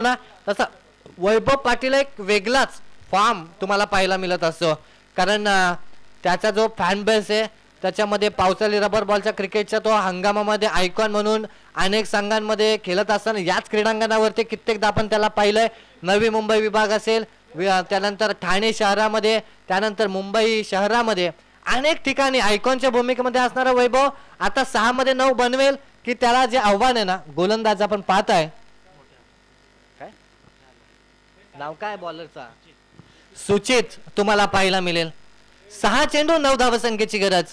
ना तसा वैभव पाटील एक वेगळाच फॉर्म तुम्हाला पाहायला मिळत असतो. कारण त्याचा जो फॅन बेस आहे त्याच्यामध्ये पावसाळी रबर बॉलच्या क्रिकेटच्या तो हंगामामध्ये आयकॉन म्हणून अनेक संघांमध्ये खेळत असताना याच क्रीडांगणावरती कित्येकदा आपण त्याला पाहिलंय. नवी मुंबई विभाग असेल, त्यानंतर ठाणे शहरामध्ये, त्यानंतर मुंबई शहरामध्ये अनेक ठिकाणी आयकॉनच्या भूमिकेमध्ये असणारा वैभव आता 6 मध्ये 9 बनवेल की त्याला जे आव्हान आहे ना गोलंदाज आपण पाहताय. काय नाव काय बॉलरचा? सुचित तुम्हाला पाहायला मिळेल. 6 चेंडू 9 धावसंख्येची गरज.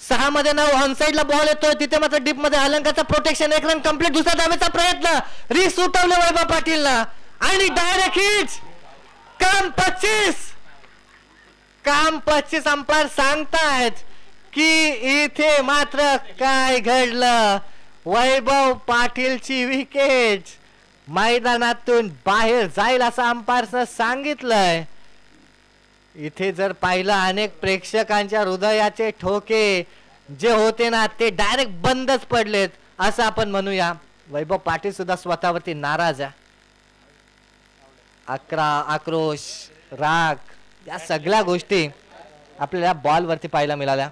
6 मध्ये 9 ऑनसाइडला बॉल येतोय तिथे मात्र डीप मध्ये अलंकाचा प्रोटेक्शन, एक रन कंप्लीट. दुसरा धावेचा प्रयत्न, रिस्क उठवले वैभव पाटीलला आणि डायरेक्ट हिट. काम 25 अंपायर सांगतायत की इथे मात्र काय घडलं. वैभव पाटीलची विकेट मैदानातून बाहेर जाईल असं अंपायरनं सांगितलंय. इथे जर पाहिलं अनेक प्रेक्षकांच्या हृदयाचे ठोके जे होते ना ते डायरेक्ट बंदच पडलेत असं आपण म्हणूया. वैभव पाटील सुद्धा स्वतःवरती नाराज आहे. आक्रोश, राग या सगळ्या गोष्टी आपल्याला बॉल वरती पाहायला मिळाल्या.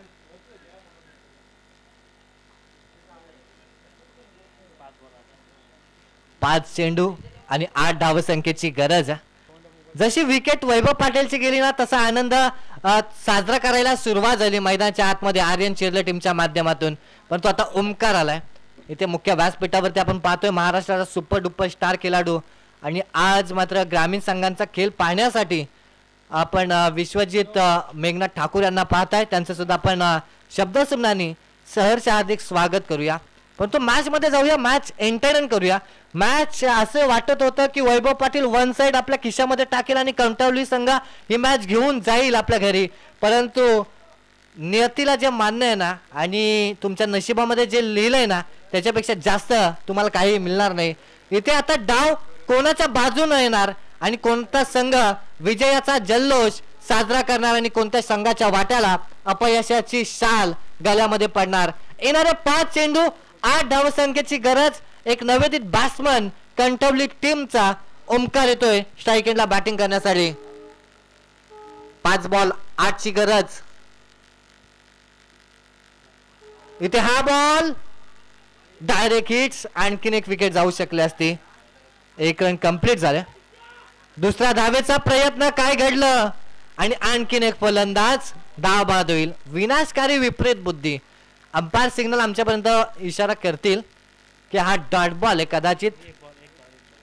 पाच चेंडू आणि 8 धावसंख्येची गरज आहे. जशी विकेट वैभव पाटीलची गेली ना तसा आनंद साजरा करायला सुरुवात झाली मैदानाच्या आतमध्ये आर्यन चिर्ले टीमच्या माध्यमातून. परंतु आता ओमकार आलाय इथे मुख्य व्यासपीठावरती. आपण पाहतोय महाराष्ट्राचा सुपर डुपर स्टार खेळाडू आणि आज मात्र ग्रामीण संघांचा खेळ पाहण्यासाठी आपण विश्वजित मेघनाथ ठाकूर यांना पाहताय. त्यांचं सुद्धा आपण शब्दसुमनानी सहर्ष हार्दिक स्वागत करूया. परंतु मॅच मध्ये जाऊया, मॅच एंटरटेन करूया. मॅच असं वाटत होतं की वैभव पाटील वन साइड आपल्या खिशामध्ये टाकेल आणि कणकवली संघ ही मॅच घेऊन जाईल आपल्या घरी. परंतु नियतीला जे मान्य आहे ना आणि तुमच्या नशिबामध्ये जे लिहिलंय ना त्याच्यापेक्षा जास्त तुम्हाला काही मिळणार नाही. इथे आता डाव कोणाच्या बाजूने येणार आणि कोणता संघ विजयाचा जल्लोष साजरा करणार आणि कोणत्या संघाच्या वाट्याला अपयशाची शाल गळ्यामध्ये पडणार. येणारे 5 चेंडू 8 धावसंख्येची गरज. एक नवेदित बॅट्समन कंठवली टीमचा ओमकार येतोय स्ट्राईक एंडला बॅटिंग करण्यासाठी. 5 बॉल 8 ची गरज. इथे हा बॉल डायरेक्ट हिट्स. आणखीन एक विकेट जाऊ शकली असती. 1 रन कंप्लीट झाले. दुसरा धावेचा प्रयत्न, काय घडलं आणि आणखीन एक फलंदाज धाव बाद होईल. विनाशकारी विपरीत बुद्धी. अंपायर सिग्नल आमच्यापर्यंत इशारा करतील की हा डॉट बॉल आहे. कदाचित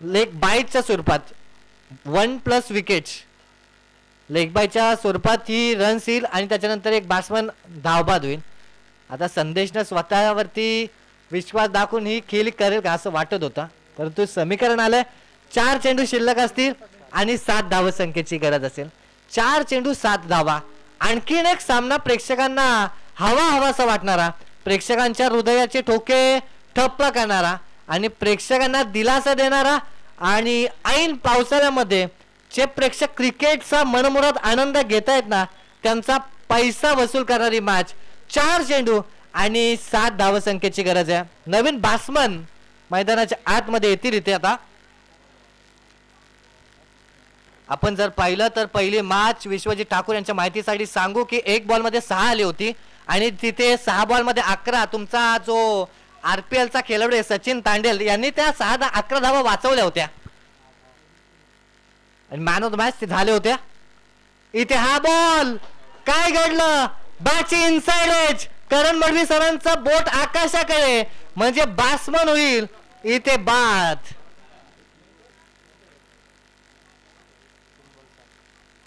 लेग बाईटच्या स्वरूपात 1+ विकेट्स लेग बाईटच्या स्वरूपात ही रन्स येईल आणि त्याच्यानंतर एक बॅट्समन धावबाद होईल. आता संदेशनं स्वतःवरती विश्वास दाखवून ही खेळी करेल का असं वाटत होता. परंतु समीकरण आलंय 4 चेंडू शिल्लक असतील आणि 7 धावसंख्येची गरज असेल. 4 चेंडू 7 धावा. आणखीन एक सामना प्रेक्षकांना हवासा वाटणारा, प्रेक्षकांच्या हृदयाचे ठोके ठप्प करणारा आणि प्रेक्षकांना दिलासा देणारा आणि ऐन पावसाळ्यामध्ये जे प्रेक्षक क्रिकेटचा मनमुराद आनंद घेत आहेत ना त्यांचा पैसा वसूल करणारी मॅच. 4 चेंडू आणि 7 धावसंख्येची गरज आहे. नवीन बॅट्समन मैदानाच्या आतमध्ये येतील. इथे आता आपण जर पाहिलं तर पहिली मॅच विश्वजित ठाकूर यांच्या माहितीसाठी सांगू की 1 बॉल मध्ये 6 आली होती आणि तिथे 6 बॉल मध्ये 11. तुमचा जो RPL चा खेळाडू आहे सचिन तांडेल यांनी त्या 11 धावा वाचवल्या होत्या आणि मॅन ऑफ द मॅच ते झाले होते. इथे हा बॉल, काय घडलं, बॅटची इनसाइड एज. करण मडवी सरांचा बोट आकाशाकडे म्हणजे बॅट्समन होईल. इथे बाद.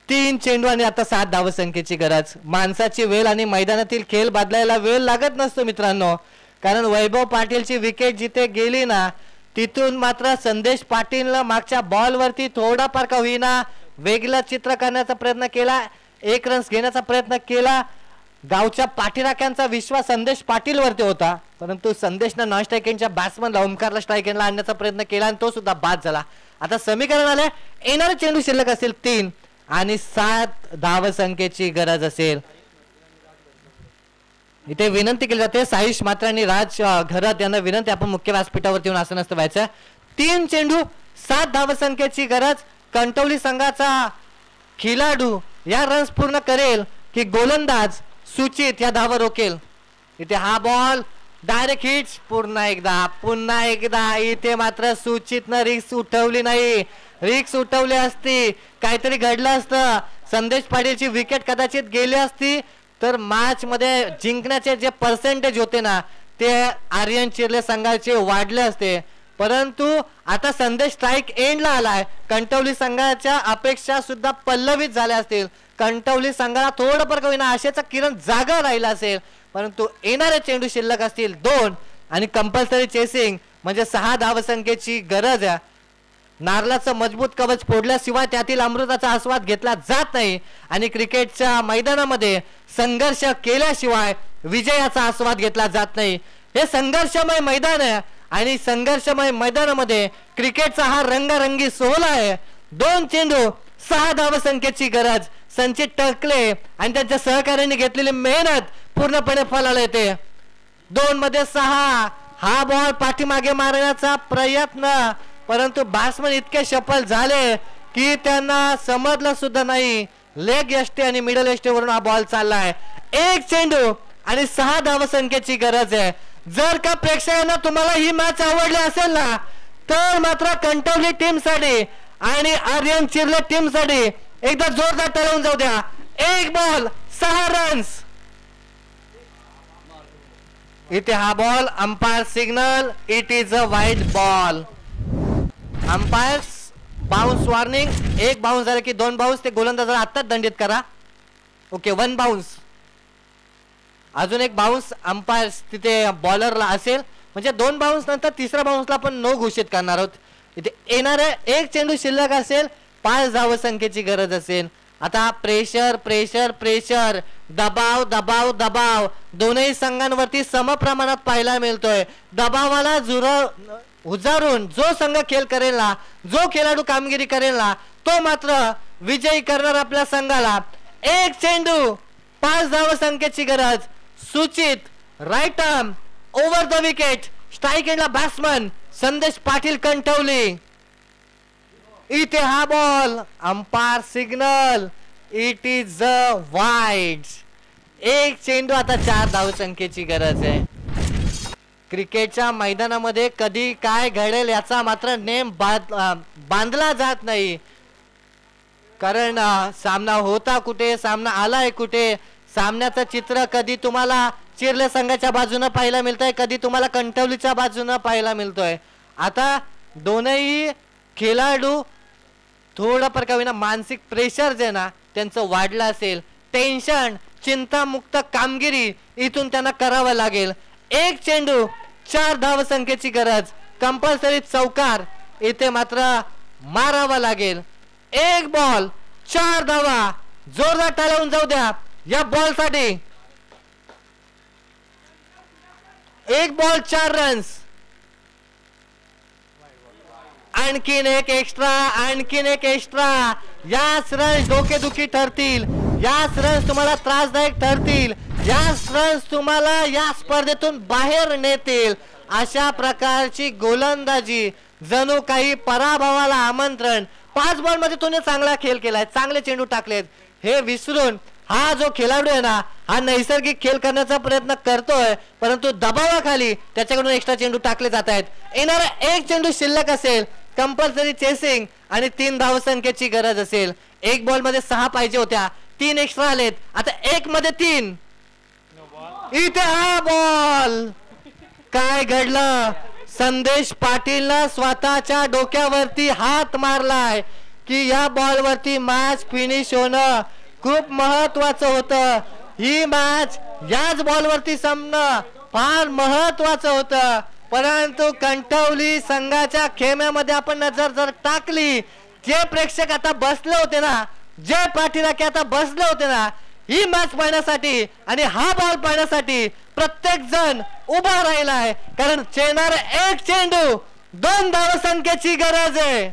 3 चेंडू आणि आता 7 धावसंख्येची गरज. माणसाची वेळ आणि मैदानातील खेळ बदलायला वेळ लागत नसतो मित्रांनो. कारण वैभव पाटीलची विकेट जिथे गेली ना तिथून मात्र संदेश पाटीलनं मागच्या बॉलवरती थोडाफार का होईना वेगळं चित्र करण्याचा प्रयत्न केला. 1 रन्स घेण्याचा प्रयत्न केला. गावच्या पाठीराख्यांचा विश्वास संदेश पाटील वरती होता. परंतु संदेशनं नॉन स्ट्राईक एंडच्या बॅट्समनला ओमकारला स्ट्राईक एंडला आणण्याचा प्रयत्न केला आणि तो सुद्धा बाद झाला. आता समीकरण आले येणारे चेंडू शिल्लक असेल 3 आणि 7 धावसंख्येची गरज असेल. इथे विनंती केली जाते साईश मात्र आणि राज घरात यांना विनंती आपण मुख्य व्यासपीठावरती येऊन असं नसतं व्हायचं. 3 चेंडू 7 धावसंख्येची गरज. कणकवली संघाचा खेळाडू या रन्स पूर्ण करेल की गोलंदाज सुचित या धावा रोकेल. इथे हा बॉल डायरेक्ट हिट्स. पुन्हा एकदा इथे मात्र सुचितनं रिक्स उठवली नाही. रिक्स उठवली असती काहीतरी घडलं असतं. संदेश पाटीलची विकेट कदाचित गेली असती तर मॅच मध्ये जिंकण्याचे जे पर्सेंटेज होते ना ते आर्यन चिर्ले संघाचे वाढले असते. परंतु आता संदेश स्ट्राईक एंडला आलाय. कणकवली संघाच्या अपेक्षा सुद्धा पल्लवित झाल्या असतील. कणकवली संघाला थोडं पर होईना आशेचा किरण जागा राहिला असेल. परंतु येणारे चेंडू शिल्लक असतील 2 आणि कंपल्सरी चेसिंग म्हणजे 6 धावसंख्येची गरज आहे. नारळाचं मजबूत कवच फोडल्याशिवाय त्यातील अमृताचा आस्वाद घेतला जात नाही आणि क्रिकेटच्या मैदानामध्ये संघर्ष केल्याशिवाय विजयाचा आस्वाद घेतला जात नाही. हे संघर्षमय मैदान आहे आणि संघर्षमय मैदानामध्ये क्रिकेटचा हा रंगारंगी सोहळा आहे. 2 चेंडू 6 धावसंख्येची गरज. संचित टकले आणि त्यांच्या सहकार्याने घेतलेली मेहनत पूर्णपणे फळाला येते. 2 मध्ये 6. हा बॉल पाठीमागे मारण्याचा प्रयत्न परंतु बॅट्समन इतके सफल झाले की त्यांना समजलं सुद्धा नाही. लेग यष्टी आणि मिडल यष्टीवरून हा बॉल चाललाय. 1 चेंडू आणि 6 धावसंख्येची गरज आहे. जर का प्रेक्षकांना तुम्हाला ही मॅच आवडली असेल ना तर मात्र कणकवली टीम साठी आणि आर्यन चिर्ले टीम साठी एकदा जोरदार टाळून जाऊ द्या. 1 बॉल 6 रन्स. इथे हा ball umpire signal. It is a wide ball. Umpires bounce warning. 1 bounce झाला की 2 बाउन्स. ते गोलंदाजाला आत्ताच दंडित करा. Okay 1 bounce. अजून 1 बाउन्स अंपायर तिथे बॉलरला असेल म्हणजे 2 बाउन्स नंतर 3रा बाउन्सला पण नो घोषित करणार आहोत. इथे येणारे 1 चेंडू शिल्लक असेल. 5 धावसंख्येची गरज असेल. आता प्रेशर प्रेशर प्रेशर दबाव दबाव दबाव दोनही संघांवरती समप्रमाणात पाहायला मिळतोय. दबावाला उजारून जो संघ खेळ करेल ना जो खेळाडू कामगिरी करेल ना तो मात्र विजयी करणार आपल्या संघाला. 1 चेंडू 5 धावसंख्येची गरज. सुचित right arm over the wicket. Strike एंडला बॅट्समन संदेश पाटील कणकवली. इथे हा ball umpire signal. It is a wide. 1 चेंडू आता 4 धावसंख्येची गरज आहे. क्रिकेटच्या मैदानामध्ये कधी काय घडेल याचा मात्र नेम बांधला जात नाही. कारण सामना होता कुठे सामना आलाय कुठे. सामन्याचं चित्र कधी तुम्हाला चिर्ले संघाच्या बाजूने पाहायला मिळतंय कधी तुम्हाला कणकवलीच्या बाजूने पाहायला मिळतोय. आता दोनही खेळाडू थोडं प्रकारे मानसिक प्रेशर जे ना त्यांचं वाढलं असेल. टेन्शन चिंतामुक्त कामगिरी इथून त्यांना करावं लागेल. 1 चेंडू 4 धावसंख्येची गरज. कंपल्सरी चौकार इथे मात्र मारावा लागेल. 1 बॉल 4 धावा. जोरदार टाळून जाऊ द्या या बॉल साठी. 1 बॉल 4 रन्स. आणखीन एक एक्स्ट्रा. याच रन्स डोकेदुखी ठरतील. याच रन्स तुम्हाला त्रासदायक ठरतील. याच रन्स तुम्हाला या स्पर्धेतून बाहेर नेतील. अशा प्रकारची गोलंदाजी जणू काही पराभवाला आमंत्रण. 5 बॉल मध्ये तुम्ही चांगला खेळ केलाय. चांगले चेंडू टाकलेत हे विसरून हा जो खेळाडू आहे ना हा नैसर्गिक खेळ करण्याचा प्रयत्न करतोय परंतु दबावाखाली त्याच्याकडून एक्स्ट्रा चेंडू टाकले जात आहेत. येणारा 1 चेंडू शिल्लक असेल. कंपल्सरी चेसिंग आणि 3 धावसंख्येची गरज असेल. 1 बॉल मध्ये 6 पाहिजे होत्या. 3 एक्स्ट्रा आलेत. आता 1 मध्ये 3. इथे हा बॉल. काय घडलं. संदेश पाटीलनं स्वतःच्या डोक्यावरती हात मारलाय की या बॉल वरती मॅच फिनिश होणं खूप महत्वाचं होतं. ही मॅच याच बॉल वरती संपणं फार महत्वाचं होतं. परंतु कणकवली संघाच्या खेम्यामध्ये आपण नजर जर टाकली जे प्रेक्षक आता बसले होते ना जे पाठीराखे आता बसले होते ना ही मॅच पाहण्यासाठी आणि हा बॉल पाहण्यासाठी प्रत्येक जण उभा राहिलाय. कारण चेंडूवर 1 चेंडू 2 धावसंख्येची गरज आहे.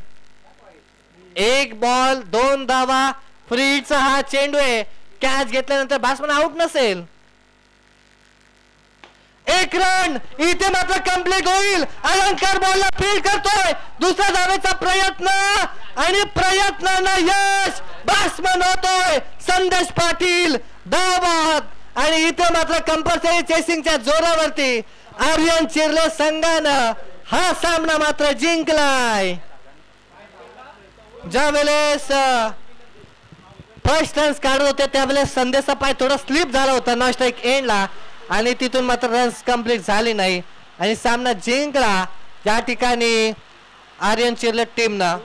1 बॉल 2 धावा. फ्रीचा हा चेंडू आहे. कॅच घेतल्यानंतर बॅट्समन आउट नसेल. एक रन इथे मात्र कंप्लीट होईल. अलंकार बॉलला फील्ड करतोय. दुसरा धावेचा प्रयत्न आणि प्रयत्नांना यश. बॅट्समन होतोय संदेश पाटील धावत आणि इथे मात्र कंपल्सरी चेसिंगच्या जोरावरती आर्यन चिर्ले संघानं हा सामना मात्र जिंकलाय. ज्या वेळेस फर्स्ट रन्स काढत होते त्यावेळेस संदेशचा पाय थोडा स्लिप झाला होता नॉन स्ट्राईक एंडला आणि तिथून मात्र रन्स कंप्लीट झाली नाही आणि सामना जिंकला त्या ठिकाणी आर्यन चिर्ले टीमनं.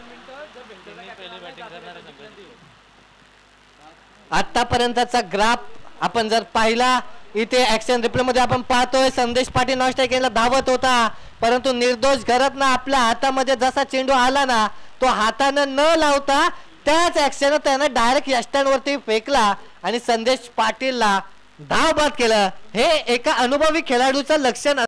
आतापर्यंतचा ग्राफ आपण जर पाहिला इथे ऍक्शन रिप्ले मध्ये आपण पाहतोय संदेश पाटील नॉन स्ट्राईक एंडला धावत होता परंतु निर्दोष घरत ना आपल्या हातामध्ये जसा चेंडू आला ना तो हातानं न लावता त्याच ऍक्शन त्यानं डायरेक्ट यष्टांवरती फेकला आणि संदेश पाटीलला धाव बाद केलं. हे एका अनुभवी खेळाडूचं लक्षण